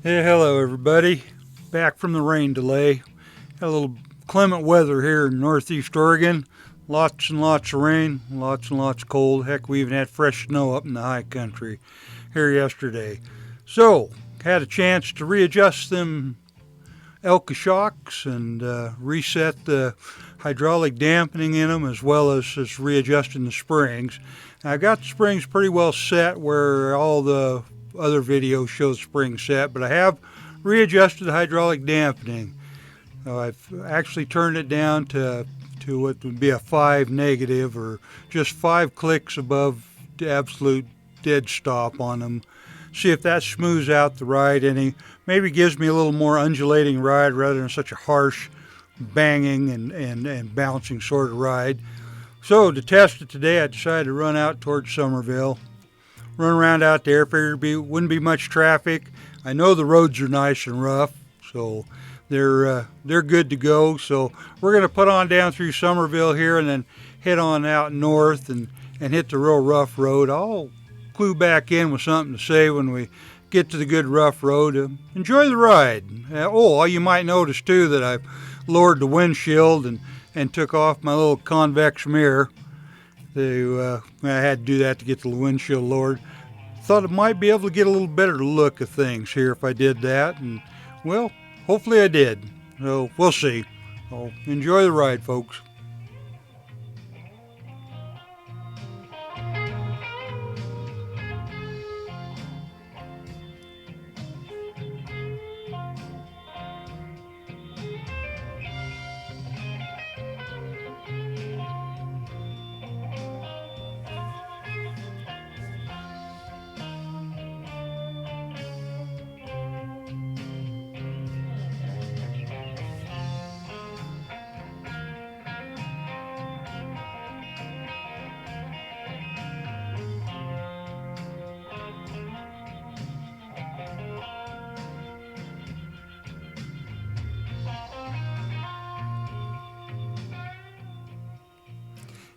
Hey, hello everybody. Back from the rain delay. Had a little clement weather here in northeast Oregon. Lots and lots of rain, lots and lots of cold. Heck, we even had fresh snow up in the high country here yesterday. So, had a chance to readjust them Elka shocks and reset the hydraulic dampening in them as well as just readjusting the springs. I got the springs pretty well set where all the other videos show the springs set, but I have readjusted the hydraulic dampening. I've actually turned it down to what would be a 5 negative, or just 5 clicks above the absolute dead stop on them. See if that smooths out the ride any. Maybe gives me a little more undulating ride rather than such a harsh banging and bouncing sort of ride. So to test it today, I decided to run out towards Somerville. Run around out there, figured wouldn't be much traffic. I know the roads are nice and rough, so they're good to go. So we're going to put on down through Somerville here and then head on out north and hit the real rough road. I'll clue back in with something to say when we get to the good rough road. Enjoy the ride. You might notice too that I've lowered the windshield and took off my little convex mirror. I had to do that to get the windshield lowered. Thought I might be able to get a little better look of things here if I did that, and well, hopefully I did. So we'll see. So enjoy the ride, folks.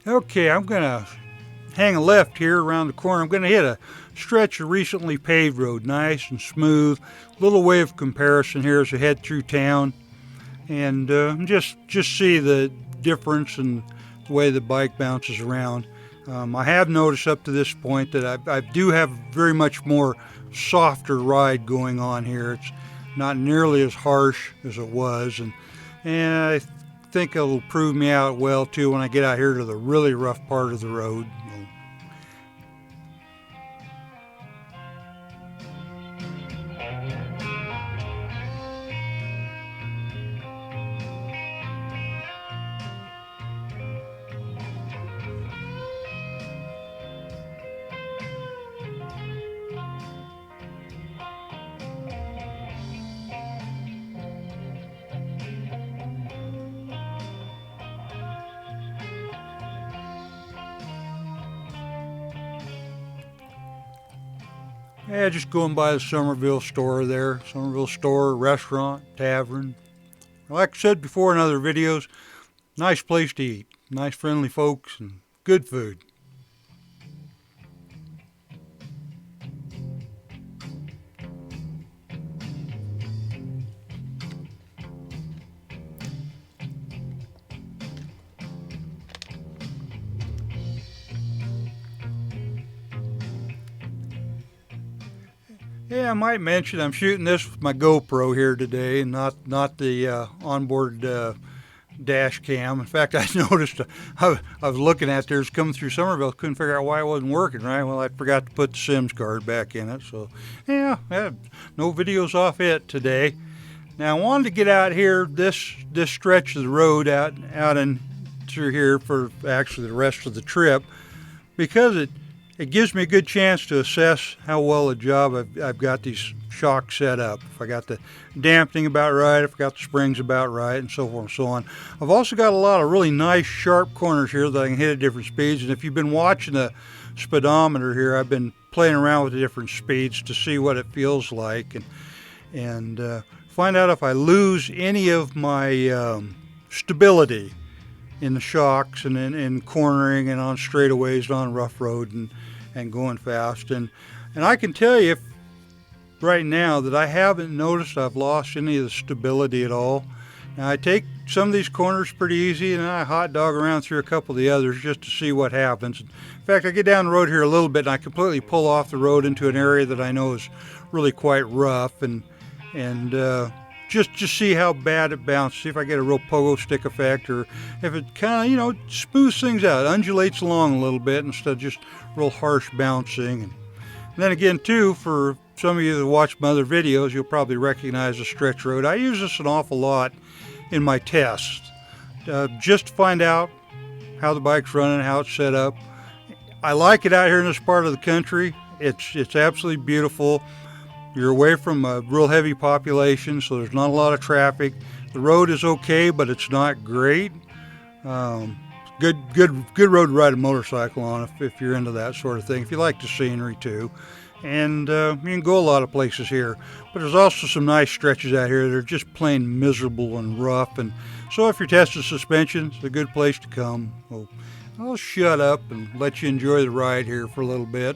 Okay, I'm going to hang a left here around the corner. I'm going to hit a stretch of recently paved road, nice and smooth. Little way of comparison here as I head through town, and just see the difference in the way the bike bounces around. I have noticed up to this point that I do have very much more softer ride going on here. It's not nearly as harsh as it was, and I think it'll prove me out well too when I get out here to the really rough part of the road. Yeah, just going by the Somerville store there. Somerville store, restaurant, tavern. Like I said before in other videos, nice place to eat. Nice friendly folks and good food. Yeah, I might mention I'm shooting this with my GoPro here today, and not the onboard dash cam. In fact, I noticed I was looking at theirs coming through Somerville, couldn't figure out why it wasn't working right. Well, I forgot to put the SIMS card back in it, so yeah, no videos off it today. Now I wanted to get out here this stretch of the road out in through here for actually the rest of the trip, because it gives me a good chance to assess how well a job I've got these shocks set up. If I got the dampening about right, if I got the springs about right, and so forth and so on. I've also got a lot of really nice sharp corners here that I can hit at different speeds. And if you've been watching the speedometer here, I've been playing around with the different speeds to see what it feels like and find out if I lose any of my stability in the shocks and in cornering and on straightaways and on rough road and going fast. And I can tell you, right now that I haven't noticed I've lost any of the stability at all. Now I take some of these corners pretty easy, and I hot dog around through a couple of the others just to see what happens. In fact, I get down the road here a little bit, and I completely pull off the road into an area that I know is really quite rough, and just see how bad it bounces. See if I get a real pogo stick effect, or if it kind of smooths things out, undulates along a little bit instead of just real harsh bouncing. And then again, too, for some of you that watch my other videos, you'll probably recognize the stretch road. I use this an awful lot in my tests, just to find out how the bike's running, how it's set up. I like it out here in this part of the country. It's absolutely beautiful. You're away from a real heavy population, so there's not a lot of traffic. The road is okay, but it's not great. Good road to ride a motorcycle on if you're into that sort of thing. If you like the scenery too, and you can go a lot of places here. But there's also some nice stretches out here that are just plain miserable and rough. And so if you're testing suspension, it's a good place to come. Well, I'll shut up and let you enjoy the ride here for a little bit.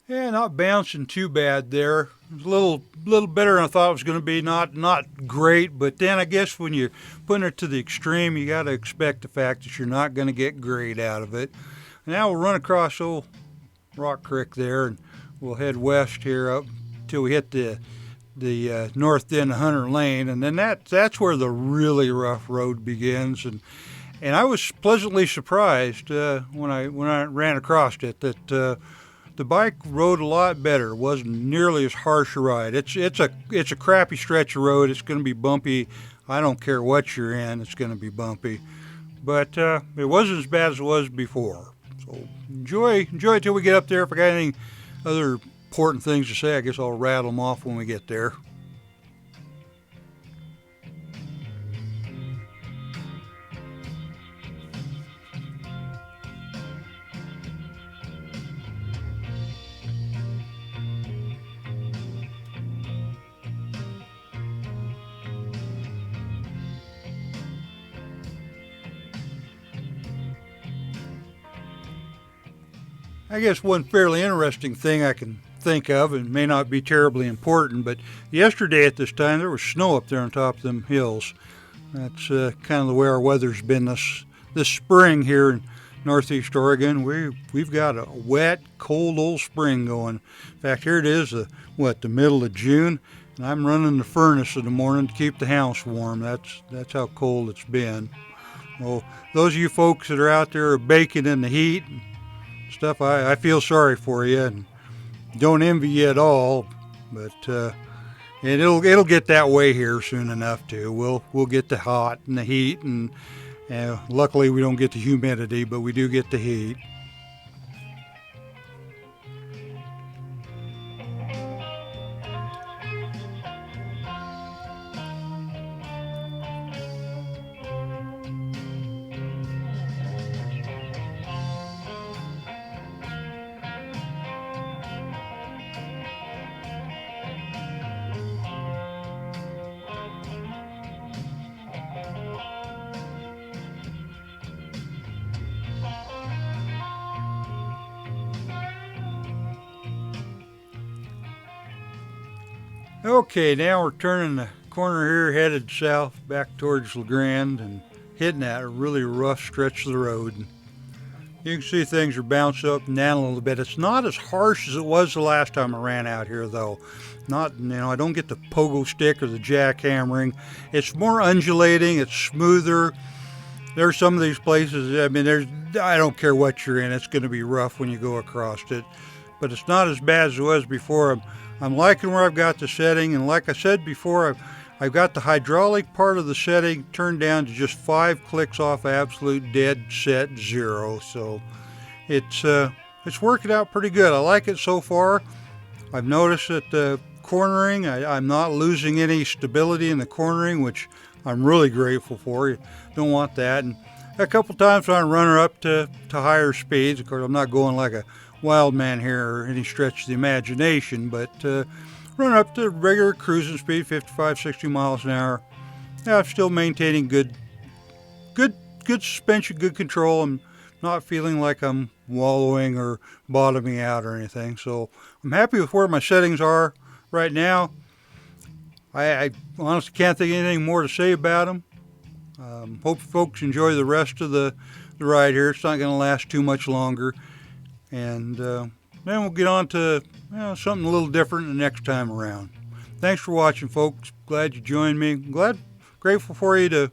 Yeah, not bouncing too bad there. It was a little better than I thought it was going to be. Not great, but then I guess when you're putting it to the extreme, you got to expect the fact that you're not going to get great out of it. Now we'll run across old Rock Creek there, and we'll head west here up till we hit the north end of Hunter Lane, and then that's where the really rough road begins. And I was pleasantly surprised when I ran across it that. The bike rode a lot better. It wasn't nearly as harsh a ride. It's a crappy stretch of road. It's going to be bumpy. I don't care what you're in. It's going to be bumpy. But it wasn't as bad as it was before. So enjoy it till we get up there. If I got any other important things to say, I guess I'll rattle them off when we get there. I guess one fairly interesting thing I can think of, and may not be terribly important, but yesterday at this time there was snow up there on top of them hills. That's kind of the way our weather's been this spring here in Northeast Oregon. We've got a wet, cold old spring going. In fact, here it is, the middle of June, and I'm running the furnace in the morning to keep the house warm. That's how cold it's been. Well, those of you folks that are out there baking in the heat stuff, I feel sorry for you and don't envy you at all, but and it'll get that way here soon enough too. We'll get the hot and the heat, and luckily we don't get the humidity, but we do get the heat. Okay, now we're turning the corner here, headed south back towards LeGrand and hitting that really rough stretch of the road. You can see things are bouncing up and down a little bit. It's not as harsh as it was the last time I ran out here, though. I don't get the pogo stick or the jackhammering. It's more undulating. It's smoother. There's some of these places, I don't care what you're in, it's going to be rough when you go across it. But it's not as bad as it was before. I'm liking where I've got the setting, and like I said before, I've got the hydraulic part of the setting turned down to just 5 clicks off absolute dead set 0. So it's working out pretty good. I like it so far. I've noticed that the cornering, I'm not losing any stability in the cornering, which I'm really grateful for. You don't want that. And a couple times when I run her up to higher speeds, of course I'm not going like a wild man here or any stretch of the imagination, but run up to regular cruising speed, 55, 60 miles an hour. Yeah, I'm still maintaining good suspension, good control. I'm not feeling like I'm wallowing or bottoming out or anything. So I'm happy with where my settings are right now. I honestly can't think of anything more to say about them. Hope folks enjoy the rest of the ride here. It's not going to last too much longer. And then we'll get on to something a little different the next time around. Thanks for watching, folks. Glad you joined me. Grateful for you to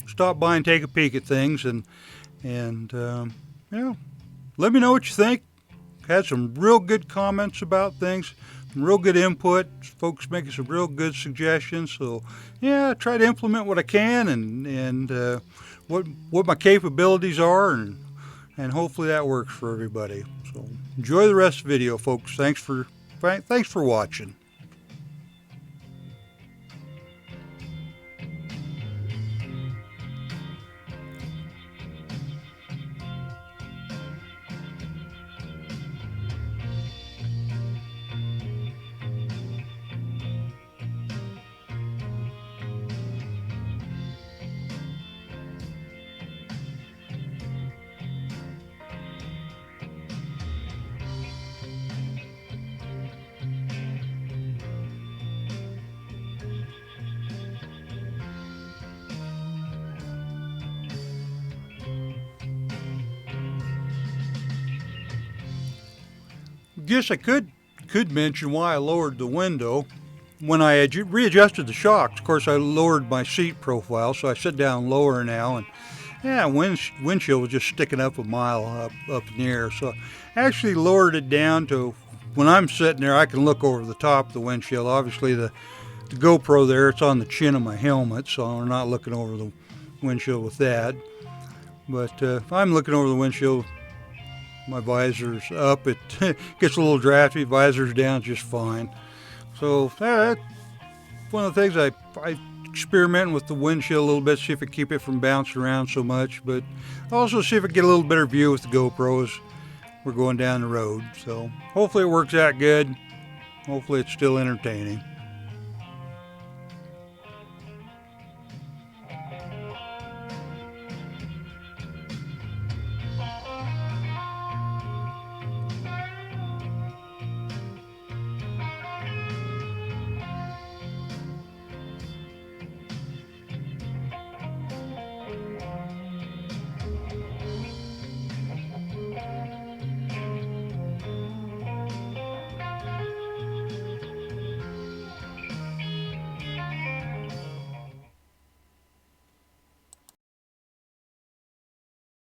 stop by and take a peek at things. And let me know what you think. Had some real good comments about things. Some real good input, folks making some real good suggestions. So, I try to implement what I can and what my capabilities are, and hopefully that works for everybody. So, enjoy the rest of the video, folks. Thanks for watching. Guess I could mention why I lowered the window. When I readjusted the shocks, of course I lowered my seat profile, so I sit down lower now, and windshield was just sticking up a mile up in the air. So I actually lowered it down to when I'm sitting there, I can look over the top of the windshield. Obviously the GoPro there, it's on the chin of my helmet, so I'm not looking over the windshield with that. But if I'm looking over the windshield, my visor's up, it gets a little drafty, visor's down just fine. So that's one of the things I experiment with the windshield a little bit, see if I keep it from bouncing around so much, but also see if I get a little better view with the GoPro as we're going down the road. So hopefully it works out good. Hopefully it's still entertaining.